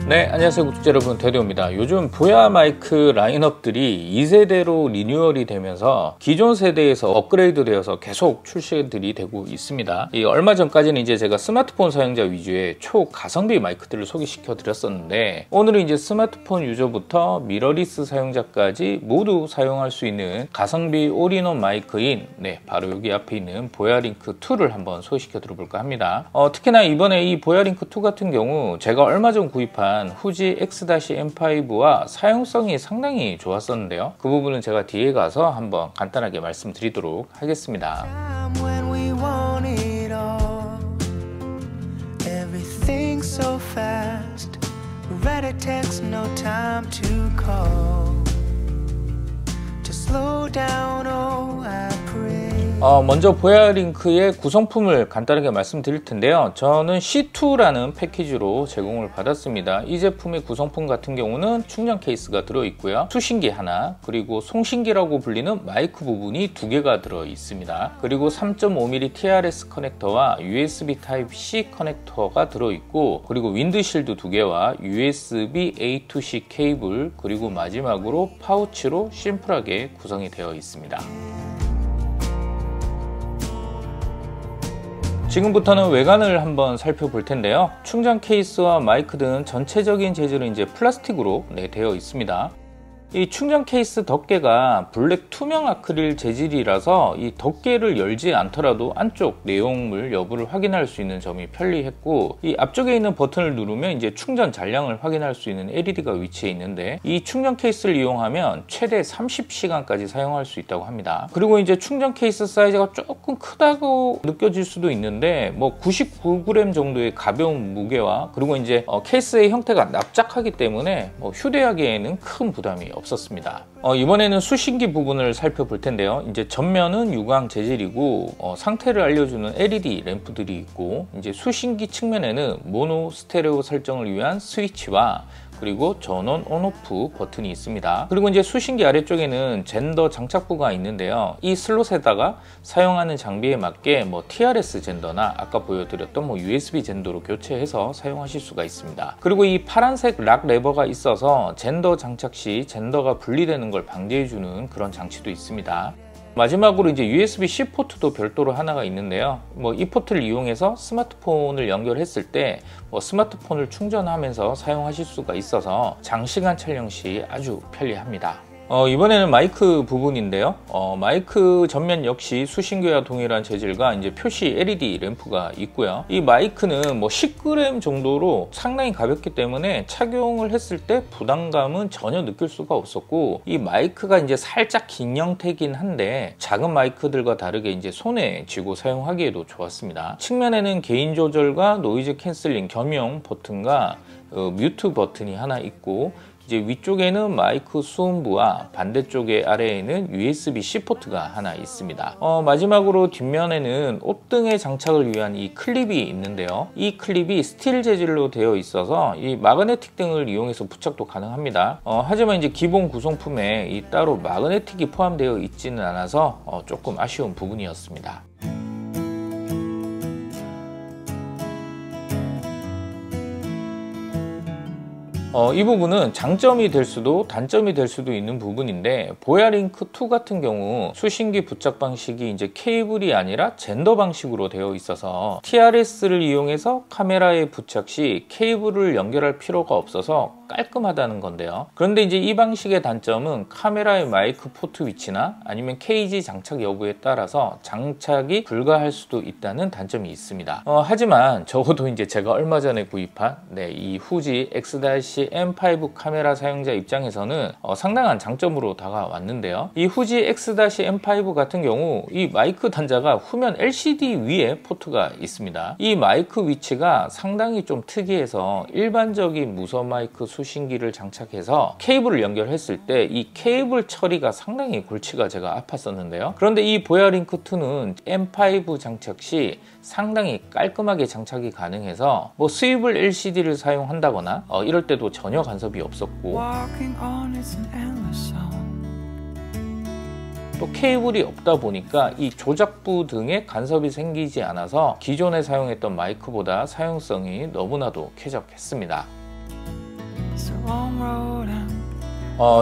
네, 안녕하세요 구독자 여러분, 대도입니다. 요즘 보야 마이크 라인업들이 2세대로 리뉴얼이 되면서 기존 세대에서 업그레이드 되어서 계속 출시들이 되고 있습니다. 얼마 전까지는 이제 제가 스마트폰 사용자 위주의 초가성비 마이크들을 소개시켜 드렸었는데, 오늘은 이제 스마트폰 유저부터 미러리스 사용자까지 모두 사용할 수 있는 가성비 올인원 마이크인 바로 여기 앞에 있는 보야링크 2를 한번 소개시켜 드려볼까 합니다. 특히나 이번에 이 보야링크 2 같은 경우 제가 얼마 전 구입한 후지 X-M5와 사용성이 상당히 좋았었는데요. 그 부분은 제가 뒤에 가서 한번 간단하게 말씀드리도록 하겠습니다. 먼저 보야링크의 구성품을 간단하게 말씀드릴 텐데요. 저는 C2라는 패키지로 제공을 받았습니다. 이 제품의 구성품 같은 경우는 충전 케이스가 들어있고요, 수신기 하나, 그리고 송신기라고 불리는 마이크 부분이 2개가 들어있습니다. 그리고 3.5mm TRS 커넥터와 USB Type-C 커넥터가 들어있고, 그리고 윈드실드 2개와 USB A to C 케이블, 그리고 마지막으로 파우치로 심플하게 구성이 되어 있습니다. 지금부터는 외관을 한번 살펴볼 텐데요. 충전 케이스와 마이크 등 전체적인 재질은 이제 플라스틱으로 되어 있습니다. 이 충전 케이스 덮개가 블랙 투명 아크릴 재질이라서 이 덮개를 열지 않더라도 안쪽 내용물 여부를 확인할 수 있는 점이 편리했고, 이 앞쪽에 있는 버튼을 누르면 이제 충전 잔량을 확인할 수 있는 LED가 위치해 있는데, 이 충전 케이스를 이용하면 최대 30시간까지 사용할 수 있다고 합니다. 그리고 이제 충전 케이스 사이즈가 조금 크다고 느껴질 수도 있는데, 뭐 99g 정도의 가벼운 무게와, 그리고 이제 케이스의 형태가 납작하기 때문에 휴대하기에는 큰 부담이 없었습니다. 이번에는 수신기 부분을 살펴볼 텐데요. 이제 전면은 유광 재질이고, 상태를 알려주는 LED 램프들이 있고, 이제 수신기 측면에는 모노 스테레오 설정을 위한 스위치와 그리고 전원 온오프 버튼이 있습니다. 그리고 이제 수신기 아래쪽에는 젠더 장착부가 있는데요. 이 슬롯에다가 사용하는 장비에 맞게 TRS 젠더나 아까 보여드렸던 USB 젠더로 교체해서 사용하실 수가 있습니다. 그리고 이 파란색 락 레버가 있어서 젠더 장착 시 젠더가 분리되는 걸 방지해주는 그런 장치도 있습니다. 마지막으로 이제 USB-C 포트도 별도로 하나가 있는데요. 이 포트를 이용해서 스마트폰을 연결했을 때 스마트폰을 충전하면서 사용하실 수가 있어서 장시간 촬영 시 아주 편리합니다. 이번에는 마이크 부분인데요. 마이크 전면 역시 수신기와 동일한 재질과 이제 표시 LED 램프가 있고요. 이 마이크는 10g 정도로 상당히 가볍기 때문에 착용을 했을 때 부담감은 전혀 느낄 수가 없었고, 이 마이크가 이제 살짝 긴 형태긴 한데 작은 마이크들과 다르게 이제 손에 쥐고 사용하기에도 좋았습니다. 측면에는 게인 조절과 노이즈 캔슬링 겸용 버튼과 뮤트 버튼이 하나 있고, 이제 위쪽에는 마이크 수음부와 반대쪽의 아래에는 USB-C 포트가 하나 있습니다. 마지막으로 뒷면에는 옷등에 장착을 위한 이 클립이 있는데요. 이 클립이 스틸 재질로 되어 있어서 이 마그네틱 등을 이용해서 부착도 가능합니다. 하지만 이제 기본 구성품에 이 따로 마그네틱이 포함되어 있지는 않아서 조금 아쉬운 부분이었습니다. 이 부분은 장점이 될 수도 단점이 될 수도 있는 부분인데, 보야링크 2 같은 경우 수신기 부착 방식이 이제 케이블이 아니라 젠더 방식으로 되어 있어서 TRS를 이용해서 카메라에 부착 시 케이블을 연결할 필요가 없어서 깔끔하다는 건데요. 그런데 이제 이 방식의 단점은 카메라의 마이크 포트 위치나 아니면 케이지 장착 여부에 따라서 장착이 불가할 수도 있다는 단점이 있습니다. 하지만 적어도 이제 제가 얼마 전에 구입한 이 후지 X-M5 카메라 사용자 입장에서는 상당한 장점으로 다가왔는데요. 이 후지 X-M5 같은 경우 이 마이크 단자가 후면 LCD 위에 포트가 있습니다. 이 마이크 위치가 상당히 좀 특이해서 일반적인 무선 마이크 수신기를 장착해서 케이블을 연결했을 때 이 케이블 처리가 상당히 골치가 제가 아팠었는데요. 그런데 이 보야링크 2는 M5 장착 시 상당히 깔끔하게 장착이 가능해서 스위블 LCD를 사용한다거나 이럴 때도 전혀 간섭이 없었고, 또 케이블이 없다 보니까 이 조작부 등에 간섭이 생기지 않아서 기존에 사용했던 마이크보다 사용성이 너무나도 쾌적했습니다.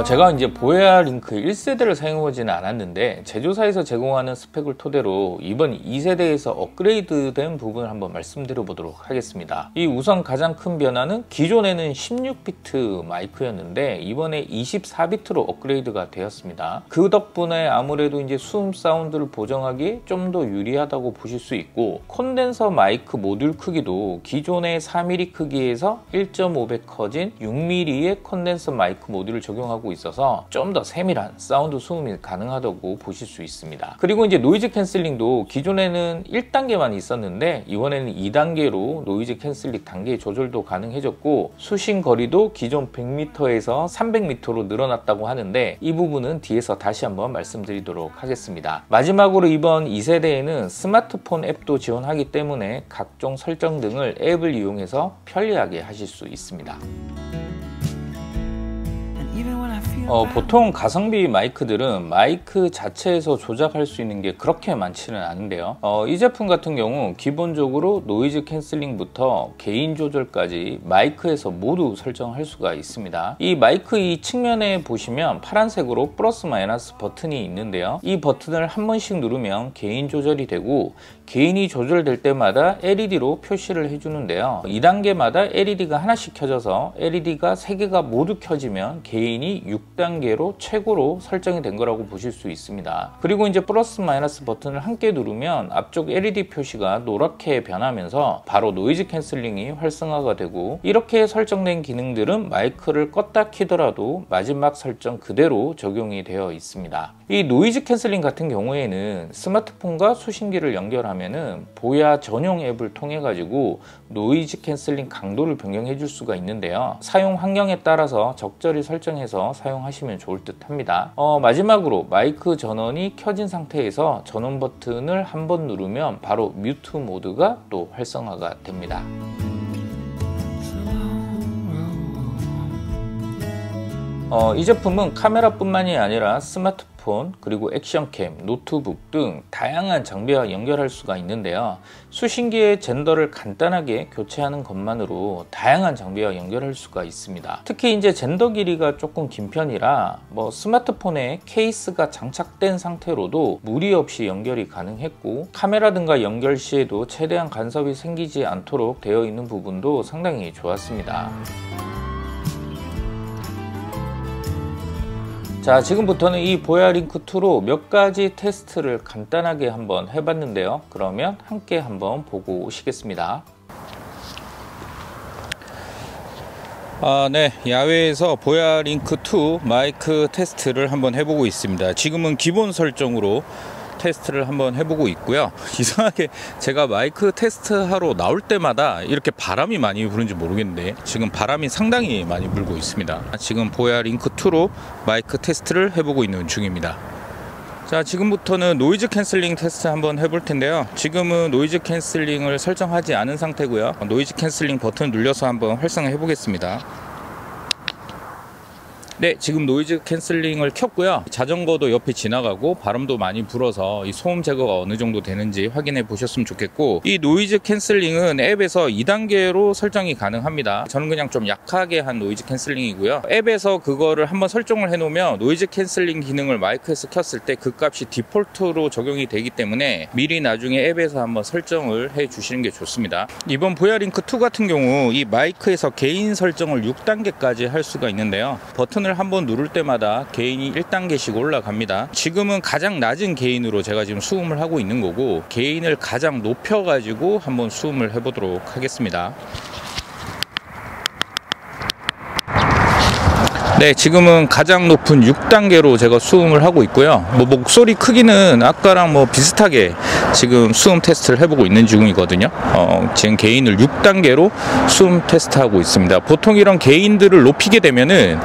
제가 이제 보야 링크 1세대를 사용하지는 않았는데 제조사에서 제공하는 스펙을 토대로 이번 2세대에서 업그레이드된 부분을 한번 말씀드려 보도록 하겠습니다. 이 우선 가장 큰 변화는 기존에는 16비트 마이크였는데 이번에 24비트로 업그레이드가 되었습니다. 그 덕분에 아무래도 이제 수음 사운드를 보정하기에 좀 더 유리하다고 보실 수 있고, 콘덴서 마이크 모듈 크기도 기존의 4mm 크기에서 1.5배 커진 6mm의 콘덴서 마이크 모듈을 적용하고 있어서 좀 더 세밀한 사운드 수음이 가능하다고 보실 수 있습니다. 그리고 이제 노이즈 캔슬링도 기존에는 1단계만 있었는데 이번에는 2단계로 노이즈 캔슬링 단계 조절도 가능해졌고, 수신 거리도 기존 100m에서 300m로 늘어났다고 하는데 이 부분은 뒤에서 다시 한번 말씀드리도록 하겠습니다. 마지막으로 이번 2세대에는 스마트폰 앱도 지원하기 때문에 각종 설정 등을 앱을 이용해서 편리하게 하실 수 있습니다. 보통 가성비 마이크들은 마이크 자체에서 조작할 수 있는 게 그렇게 많지는 않은데요. 이 제품 같은 경우 기본적으로 노이즈 캔슬링부터 개인 조절까지 마이크에서 모두 설정할 수가 있습니다. 이 마이크 이 측면에 보시면 파란색으로 플러스 마이너스 버튼이 있는데요. 이 버튼을 한 번씩 누르면 개인 조절이 되고, 개인이 조절될 때마다 LED로 표시를 해주는데요. 2단계마다 LED가 하나씩 켜져서 LED가 3개가 모두 켜지면 개인이 6단계로 최고로 설정이 된 거라고 보실 수 있습니다. 그리고 이제 플러스 마이너스 버튼을 함께 누르면 앞쪽 LED 표시가 노랗게 변하면서 바로 노이즈 캔슬링이 활성화가 되고, 이렇게 설정된 기능들은 마이크를 껐다 키더라도 마지막 설정 그대로 적용이 되어 있습니다. 이 노이즈 캔슬링 같은 경우에는 스마트폰과 수신기를 연결하면은 보야 전용 앱을 통해 가지고 노이즈 캔슬링 강도를 변경해 줄 수가 있는데요. 사용 환경에 따라서 적절히 설정해서 사용하시면 좋을 듯 합니다. 마지막으로 마이크 전원이 켜진 상태에서 전원 버튼을 한번 누르면 바로 뮤트 모드가 또 활성화가 됩니다. 이 제품은 카메라뿐만이 아니라 스마트폰, 그리고 액션캠, 노트북 등 다양한 장비와 연결할 수가 있는데요. 수신기의 젠더를 간단하게 교체하는 것만으로 다양한 장비와 연결할 수가 있습니다. 특히 이제 젠더 길이가 조금 긴 편이라 스마트폰에 케이스가 장착된 상태로도 무리 없이 연결이 가능했고, 카메라 등과 연결 시에도 최대한 간섭이 생기지 않도록 되어 있는 부분도 상당히 좋았습니다. 자, 지금부터는 이 보야 링크2로 몇 가지 테스트를 간단하게 한번 해봤는데요. 그러면 함께 한번 보고 오시겠습니다. 네, 야외에서 보야 링크2 마이크 테스트를 한번 해보고 있습니다. 지금은 기본 설정으로 테스트를 한번 해보고 있고요. 이상하게 제가 마이크 테스트하러 나올 때마다 이렇게 바람이 많이 부는지 모르겠는데 지금 바람이 상당히 많이 불고 있습니다. 지금 보야 링크2로 마이크 테스트를 해보고 있는 중입니다. 자, 지금부터는 노이즈 캔슬링 테스트 한번 해볼 텐데요. 지금은 노이즈 캔슬링을 설정하지 않은 상태고요. 노이즈 캔슬링 버튼 눌러서 한번 활성화 해보겠습니다. 네, 지금 노이즈 캔슬링을 켰고요. 자전거도 옆에 지나가고 바람도 많이 불어서 이 소음 제거가 어느 정도 되는지 확인해 보셨으면 좋겠고, 이 노이즈 캔슬링은 앱에서 2단계로 설정이 가능합니다. 저는 그냥 좀 약하게 한 노이즈 캔슬링이고요. 앱에서 그거를 한번 설정을 해 놓으면 노이즈 캔슬링 기능을 마이크에서 켰을 때 그 값이 디폴트로 적용이 되기 때문에 미리 나중에 앱에서 한번 설정을 해 주시는 게 좋습니다. 이번 보야 링크2 같은 경우 이 마이크에서 개인 설정을 6단계까지 할 수가 있는데요. 버튼을 한번 누를 때마다 개인이 1단계씩 올라갑니다. 지금은 가장 낮은 개인으로 제가 지금 수음을 하고 있는 거고, 개인을 가장 높여 가지고 한번 수음을 해보도록 하겠습니다. 네, 지금은 가장 높은 6단계로 제가 수음을 하고 있고요. 목소리 크기는 아까랑 비슷하게 지금 수음 테스트를 해보고 있는 중이거든요. 지금 개인을 6단계로 수음 테스트하고 있습니다. 보통 이런 개인들을 높이게 되면은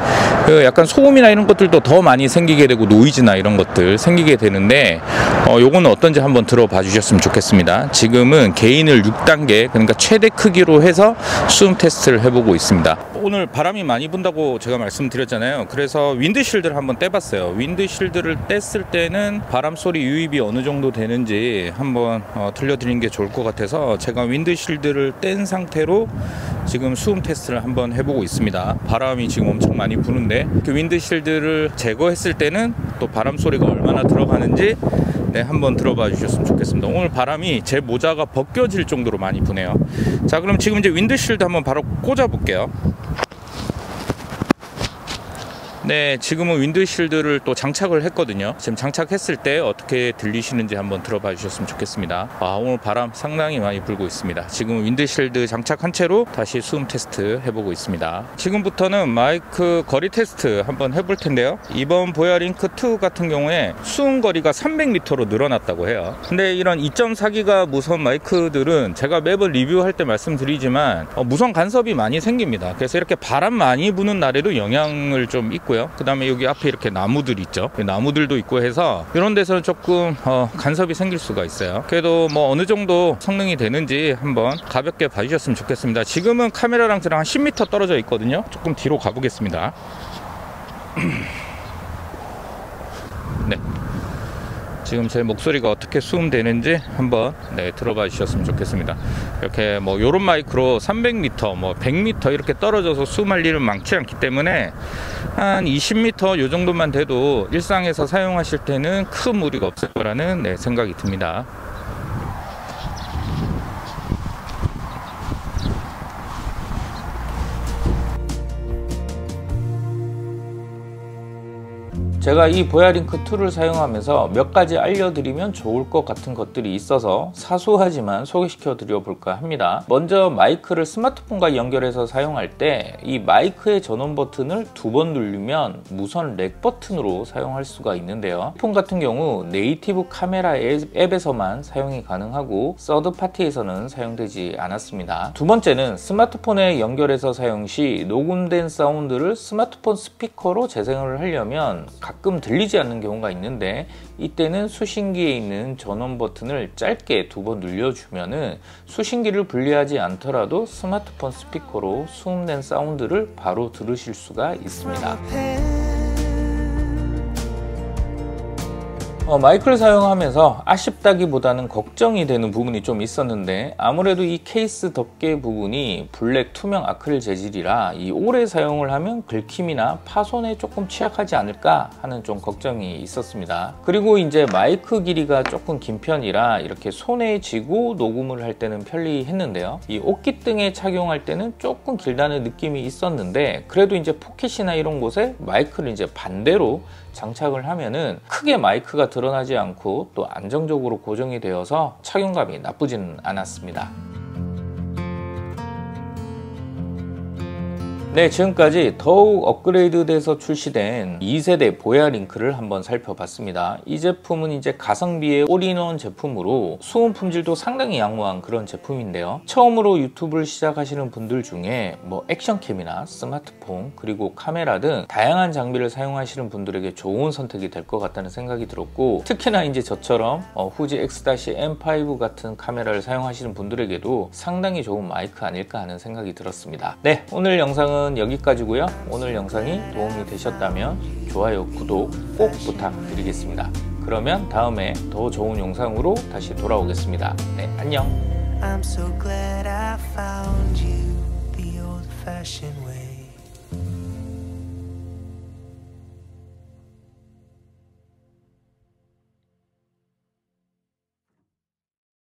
약간 소음이나 이런 것들도 더 많이 생기게 되고 노이즈나 이런 것들 생기게 되는데 요거는 어떤지 한번 들어봐 주셨으면 좋겠습니다. 지금은 개인을 6단계, 그러니까 최대 크기로 해서 수음 테스트를 해보고 있습니다. 오늘 바람이 많이 분다고 제가 말씀드렸잖아요. 그래서 윈드실드를 한번 떼봤어요. 윈드실드를 뗐을 때는 바람 소리 유입이 어느 정도 되는지 한번 들려드리는 게 좋을 것 같아서 제가 윈드실드를 뗀 상태로 지금 수음 테스트를 한번 해보고 있습니다. 바람이 지금 엄청 많이 부는데 그 윈드실드를 제거했을 때는 또 바람 소리가 얼마나 들어가는지 한번 들어봐 주셨으면 좋겠습니다. 오늘 바람이 제 모자가 벗겨질 정도로 많이 부네요. 자, 그럼 지금 이제 윈드실드 한번 바로 꽂아 볼게요. 네, 지금은 윈드실드를 또 장착을 했거든요. 지금 장착했을 때 어떻게 들리시는지 한번 들어봐 주셨으면 좋겠습니다. 오늘 바람 상당히 많이 불고 있습니다. 지금 윈드실드 장착한 채로 다시 수음 테스트 해보고 있습니다. 지금부터는 마이크 거리 테스트 한번 해볼 텐데요. 이번 보야링크 2 같은 경우에 수음 거리가 300m로 늘어났다고 해요. 근데 이런 2.4기가 무선 마이크들은 제가 매번 리뷰할 때 말씀드리지만 무선 간섭이 많이 생깁니다. 그래서 이렇게 바람 많이 부는 날에도 영향을 좀 있고, 그 다음에 여기 앞에 이렇게 나무들 있죠. 나무들도 있고 해서 이런 데서는 조금 간섭이 생길 수가 있어요. 그래도 뭐 어느 정도 성능이 되는지 한번 가볍게 봐주셨으면 좋겠습니다. 지금은 카메라랑 저랑 한 10m 떨어져 있거든요. 조금 뒤로 가보겠습니다. 네, 지금 제 목소리가 어떻게 수음되는지 한번 들어봐 주셨으면 좋겠습니다. 이렇게 뭐 요런 마이크로 300m, 뭐 100m 이렇게 떨어져서 수음할 일은 많지 않기 때문에 한 20m 요 정도만 돼도 일상에서 사용하실 때는 큰 무리가 없을 거라는 생각이 듭니다. 제가 이 보야링크 2를 사용하면서 몇 가지 알려드리면 좋을 것 같은 것들이 있어서 사소하지만 소개시켜 드려 볼까 합니다. 먼저 마이크를 스마트폰과 연결해서 사용할 때 이 마이크의 전원 버튼을 2번 누르면 무선 렉 버튼으로 사용할 수가 있는데요. 폰 같은 경우 네이티브 카메라 앱에서만 사용이 가능하고 서드 파티에서는 사용되지 않았습니다. 두 번째는 스마트폰에 연결해서 사용 시 녹음된 사운드를 스마트폰 스피커로 재생을 하려면 가끔 들리지 않는 경우가 있는데 이때는 수신기에 있는 전원 버튼을 짧게 2번 눌려주면은 수신기를 분리하지 않더라도 스마트폰 스피커로 수음된 사운드를 바로 들으실 수가 있습니다. 마이크를 사용하면서 아쉽다기보다는 걱정이 되는 부분이 좀 있었는데 아무래도 이 케이스 덮개 부분이 블랙 투명 아크릴 재질이라 이 오래 사용을 하면 긁힘이나 파손에 조금 취약하지 않을까 하는 좀 걱정이 있었습니다. 그리고 이제 마이크 길이가 조금 긴 편이라 이렇게 손에 쥐고 녹음을 할 때는 편리했는데요. 이 옷깃등에 착용할 때는 조금 길다는 느낌이 있었는데 그래도 이제 포켓이나 이런 곳에 마이크를 이제 반대로 장착을 하면은 크게 마이크가 드러나지 않고 또 안정적으로 고정이 되어서 착용감이 나쁘지는 않았습니다. 네, 지금까지 더욱 업그레이드돼서 출시된 2세대 보야링크를 한번 살펴봤습니다. 이 제품은 이제 가성비의 올인원 제품으로 수음 품질도 상당히 양호한 그런 제품인데요. 처음으로 유튜브를 시작하시는 분들 중에 뭐 액션캠이나 스마트폰 그리고 카메라 등 다양한 장비를 사용하시는 분들에게 좋은 선택이 될 것 같다는 생각이 들었고, 특히나 이제 저처럼 후지 X-M5 같은 카메라를 사용하시는 분들에게도 상당히 좋은 마이크 아닐까 하는 생각이 들었습니다. 네, 오늘 영상은 여기까지고요. 오늘 영상이 도움이 되셨다면 좋아요, 구독 꼭 부탁드리겠습니다. 그러면 다음에 더 좋은 영상으로 다시 돌아오겠습니다. 네, 안녕. I'm so glad I found you the old-fashioned way.